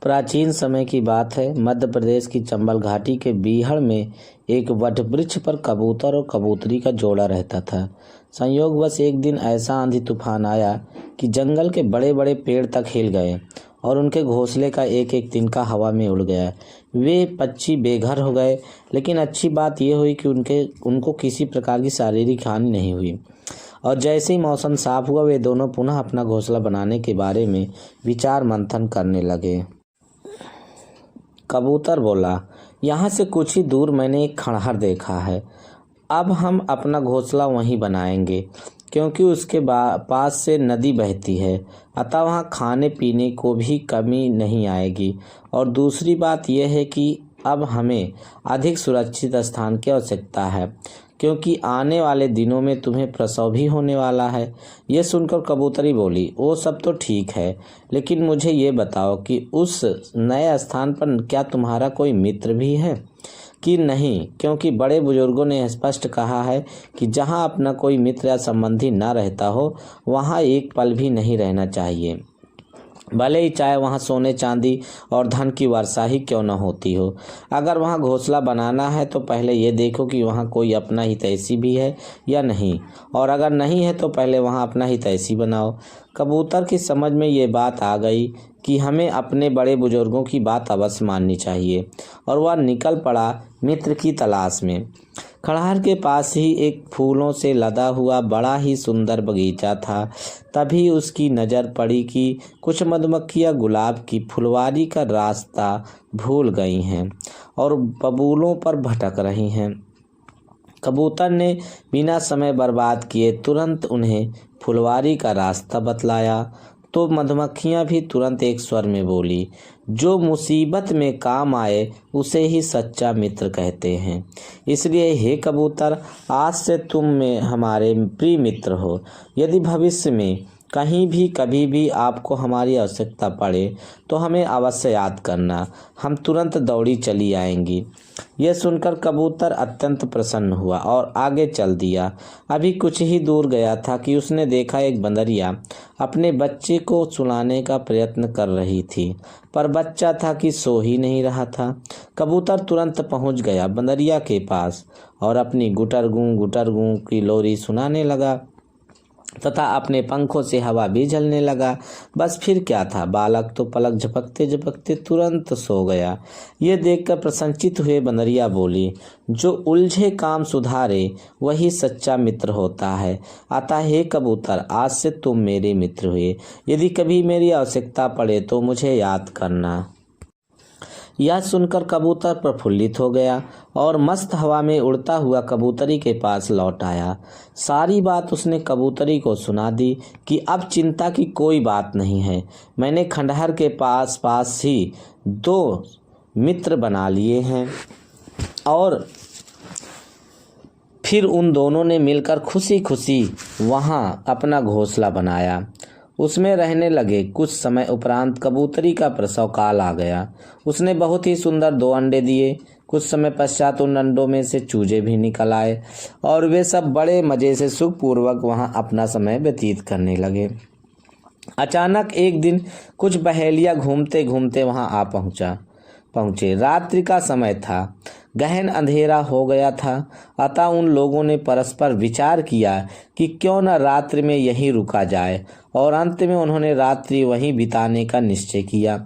प्राचीन समय की बात है। मध्य प्रदेश की चंबल घाटी के बीहड़ में एक वटवृक्ष पर कबूतर और कबूतरी का जोड़ा रहता था। संयोगवश एक दिन ऐसा आंधी तूफान आया कि जंगल के बड़े बड़े पेड़ तक हिल गए और उनके घोंसले का एक एक तिनका हवा में उड़ गया। वे पक्षी बेघर हो गए, लेकिन अच्छी बात यह हुई कि उनको किसी प्रकार की शारीरिक हानि नहीं हुई। और जैसे ही मौसम साफ हुआ, वे दोनों पुनः अपना घोंसला बनाने के बारे में विचार मंथन करने लगे। कबूतर बोला, यहाँ से कुछ ही दूर मैंने एक खंडहर देखा है। अब हम अपना घोंसला वहीं बनाएंगे, क्योंकि उसके पास से नदी बहती है, अतः वहाँ खाने पीने को भी कमी नहीं आएगी। और दूसरी बात यह है कि अब हमें अधिक सुरक्षित स्थान की आवश्यकता है, क्योंकि आने वाले दिनों में तुम्हें प्रसव भी होने वाला है। यह सुनकर कबूतरी बोली, वो सब तो ठीक है, लेकिन मुझे ये बताओ कि उस नए स्थान पर क्या तुम्हारा कोई मित्र भी है कि नहीं, क्योंकि बड़े बुजुर्गों ने स्पष्ट कहा है कि जहाँ अपना कोई मित्र या संबंधी न रहता हो, वहाँ एक पल भी नहीं रहना चाहिए, भले ही चाहे वहाँ सोने चांदी और धन की वर्षा ही क्यों न होती हो। अगर वहाँ घोंसला बनाना है तो पहले ये देखो कि वहाँ कोई अपना हितैषी भी है या नहीं, और अगर नहीं है तो पहले वहाँ अपना हितैषी बनाओ। कबूतर की समझ में ये बात आ गई कि हमें अपने बड़े बुजुर्गों की बात अवश्य माननी चाहिए, और वह निकल पड़ा मित्र की तलाश में। खंडहर के पास ही एक फूलों से लदा हुआ बड़ा ही सुंदर बगीचा था। तभी उसकी नज़र पड़ी कि कुछ मधुमक्खियाँ गुलाब की फुलवारी का रास्ता भूल गई हैं और बबूलों पर भटक रही हैं। कबूतर ने बिना समय बर्बाद किए तुरंत उन्हें फुलवारी का रास्ता बतलाया, तो मधुमक्खियाँ भी तुरंत एक स्वर में बोली, जो मुसीबत में काम आए उसे ही सच्चा मित्र कहते हैं। इसलिए हे कबूतर, आज से तुम में हमारे प्रिय मित्र हो। यदि भविष्य में कहीं भी कभी भी आपको हमारी आवश्यकता पड़े तो हमें अवश्य याद करना, हम तुरंत दौड़ी चली आएंगी। यह सुनकर कबूतर अत्यंत प्रसन्न हुआ और आगे चल दिया। अभी कुछ ही दूर गया था कि उसने देखा एक बंदरिया अपने बच्चे को सुलाने का प्रयत्न कर रही थी, पर बच्चा था कि सो ही नहीं रहा था। कबूतर तुरंत पहुंच गया बंदरिया के पास और अपनी गुटर गूं की लोरी सुनाने लगा तथा अपने पंखों से हवा भी झलने लगा। बस फिर क्या था, बालक तो पलक झपकते झपकते तुरंत सो गया। ये देखकर प्रसन्नचित हुए बंदरिया बोली, जो उलझे काम सुधारे वही सच्चा मित्र होता है। अतः हे कबूतर, आज से तुम मेरे मित्र हुए। यदि कभी मेरी आवश्यकता पड़े तो मुझे याद करना। यह सुनकर कबूतर प्रफुल्लित हो गया और मस्त हवा में उड़ता हुआ कबूतरी के पास लौट आया। सारी बात उसने कबूतरी को सुना दी कि अब चिंता की कोई बात नहीं है। मैंने खंडहर के पास ही 2 मित्र बना लिए हैं। और फिर उन दोनों ने मिलकर खुशी खुशी वहाँ अपना घोंसला बनाया, उसमें रहने लगे। कुछ समय उपरांत कबूतरी का प्रसव काल आ गया। उसने बहुत ही सुंदर 2 अंडे दिए। कुछ समय पश्चात उन अंडों में से चूजे भी निकल आए और वे सब बड़े मज़े से सुखपूर्वक वहां अपना समय व्यतीत करने लगे। अचानक एक दिन कुछ बहेलिया घूमते घूमते वहां आ पहुंचे। रात्रि का समय था, गहन अंधेरा हो गया था, अतः उन लोगों ने परस्पर विचार किया कि क्यों न रात्रि में यहीं रुका जाए, और अंत में उन्होंने रात्रि वहीं बिताने का निश्चय किया।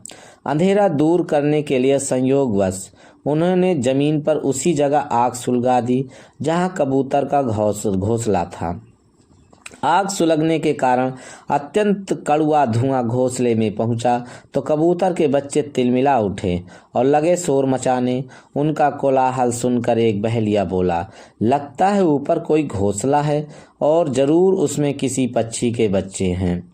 अंधेरा दूर करने के लिए संयोगवश उन्होंने जमीन पर उसी जगह आग सुलगा दी जहां कबूतर का घोंसला था। आग सुलगने के कारण अत्यंत कड़वा धुआं घोंसले में पहुंचा तो कबूतर के बच्चे तिलमिला उठे और लगे शोर मचाने। उनका कोलाहल सुनकर एक बहेलिया बोला, लगता है ऊपर कोई घोंसला है और जरूर उसमें किसी पक्षी के बच्चे हैं।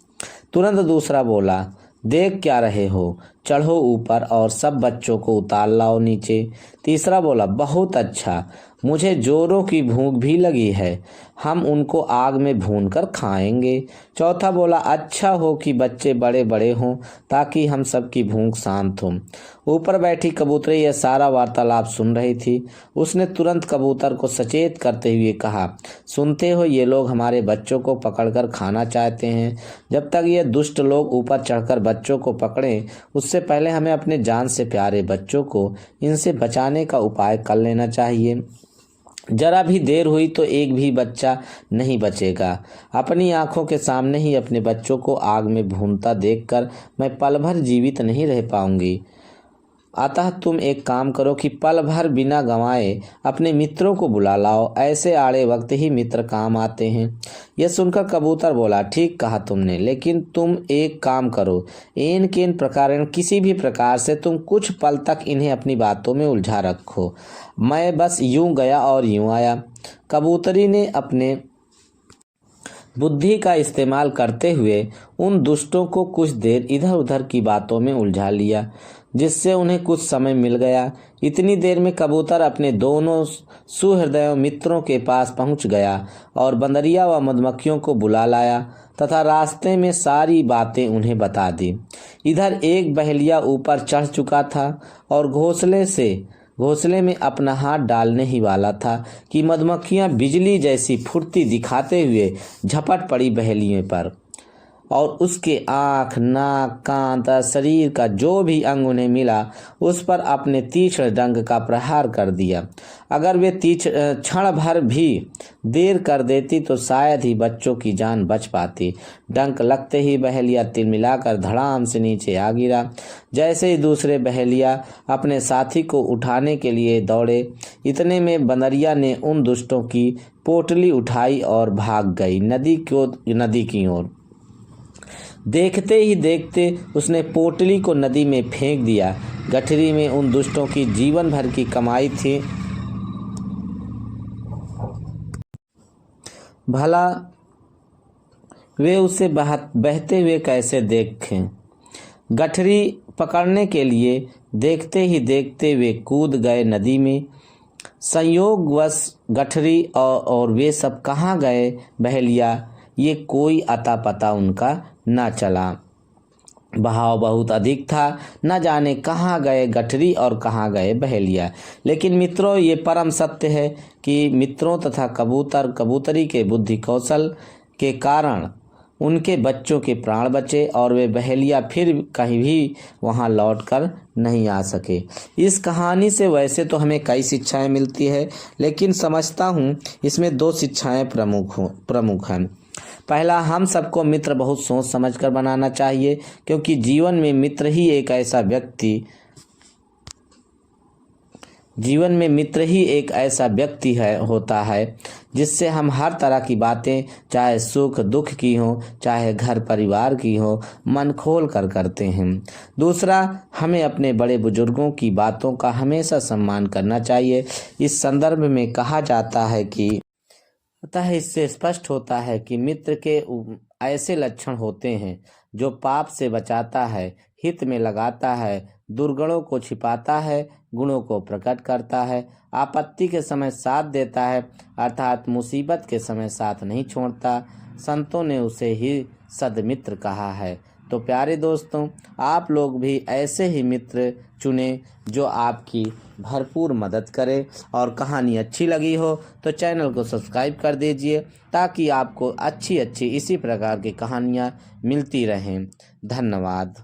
तुरंत दूसरा बोला, देख क्या रहे हो, चढ़ो ऊपर और सब बच्चों को उतार लाओ नीचे। तीसरा बोला, बहुत अच्छा, मुझे जोरों की भूख भी लगी है, हम उनको आग में भूनकर खाएंगे। चौथा बोला, अच्छा हो कि बच्चे बड़े बड़े हों ताकि हम सबकी भूख शांत हो। ऊपर बैठी कबूतरी यह सारा वार्तालाप सुन रही थी। उसने तुरंत कबूतर को सचेत करते हुए कहा, सुनते हो, ये लोग हमारे बच्चों को पकड़कर खाना चाहते हैं। जब तक ये दुष्ट लोग ऊपर चढ़कर बच्चों को पकड़ें, उससे सबसे पहले हमें अपने जान से प्यारे बच्चों को इनसे बचाने का उपाय कर लेना चाहिए। जरा भी देर हुई तो एक भी बच्चा नहीं बचेगा। अपनी आंखों के सामने ही अपने बच्चों को आग में भूनता देखकर मैं पल भर जीवित नहीं रह पाऊंगी। अतः तुम एक काम करो कि पल भर बिना गंवाए अपने मित्रों को बुला लाओ। ऐसे आड़े वक्त ही मित्र काम आते हैं। यह सुनकर कबूतर बोला, ठीक कहा तुमने, लेकिन तुम एक काम करो, इन केन प्रकार किसी भी प्रकार से तुम कुछ पल तक इन्हें अपनी बातों में उलझा रखो। मैं बस यूं गया और यूं आया। कबूतरी ने अपने बुद्धि का इस्तेमाल करते हुए उन दुष्टों को कुछ देर इधर उधर की बातों में उलझा लिया, जिससे उन्हें कुछ समय मिल गया। इतनी देर में कबूतर अपने दोनों सुहृदय मित्रों के पास पहुंच गया और बंदरिया व मधुमक्खियों को बुला लाया तथा रास्ते में सारी बातें उन्हें बता दी। इधर एक बहेलिया ऊपर चढ़ चुका था और घोंसले में अपना हाथ डालने ही वाला था कि मधुमक्खियां बिजली जैसी फुर्ती दिखाते हुए झपट पड़ी बहेलिए पर और उसके आँख, नाक, कान तथा शरीर का जो भी अंग उन्हें मिला उस पर अपने तीक्ष्ण डंक का प्रहार कर दिया। अगर वे क्षण भर भी देर कर देती तो शायद ही बच्चों की जान बच पाती। डंक लगते ही बहेलिया तिलमिलाकर धड़ाम से नीचे आ गिरा। जैसे ही दूसरे बहेलिया अपने साथी को उठाने के लिए दौड़े, इतने में बंदरिया ने उन दुष्टों की पोटली उठाई और भाग गई नदी की ओर। देखते ही देखते उसने पोटली को नदी में फेंक दिया। गठरी में उन दुष्टों की जीवन भर की कमाई थी। भला वे उसे बहते हुए कैसे देखें। गठरी पकड़ने के लिए देखते ही देखते वे कूद गए नदी में। संयोगवश गठरी और वे सब कहाँ गए बहेलिया, ये कोई अता पता उनका न चला। बहाव बहुत अधिक था, न जाने कहाँ गए गठरी और कहाँ गए बहेलिया। लेकिन मित्रों, ये परम सत्य है कि मित्रों तथा कबूतरी के बुद्धि कौशल के कारण उनके बच्चों के प्राण बचे और वे बहेलिया फिर कहीं भी वहां लौटकर नहीं आ सके। इस कहानी से वैसे तो हमें कई शिक्षाएं मिलती है, लेकिन समझता हूँ इसमें दो शिक्षाएं प्रमुख हैं। पहला, हम सबको मित्र बहुत सोच समझकर बनाना चाहिए, क्योंकि जीवन में मित्र ही एक ऐसा व्यक्ति होता है जिससे हम हर तरह की बातें, चाहे सुख दुख की हो, चाहे घर परिवार की हो, मन खोल कर करते हैं। दूसरा, हमें अपने बड़े बुजुर्गों की बातों का हमेशा सम्मान करना चाहिए। इस संदर्भ में कहा जाता है कि अतः इससे स्पष्ट होता है कि मित्र के ऐसे लक्षण होते हैं जो पाप से बचाता है, हित में लगाता है, दुर्गुणों को छिपाता है, गुणों को प्रकट करता है, आपत्ति के समय साथ देता है, अर्थात मुसीबत के समय साथ नहीं छोड़ता। संतों ने उसे ही सदमित्र कहा है। तो प्यारे दोस्तों, आप लोग भी ऐसे ही मित्र चुनें जो आपकी भरपूर मदद करे। और कहानी अच्छी लगी हो तो चैनल को सब्सक्राइब कर दीजिए, ताकि आपको अच्छी इसी प्रकार की कहानियाँ मिलती रहें। धन्यवाद।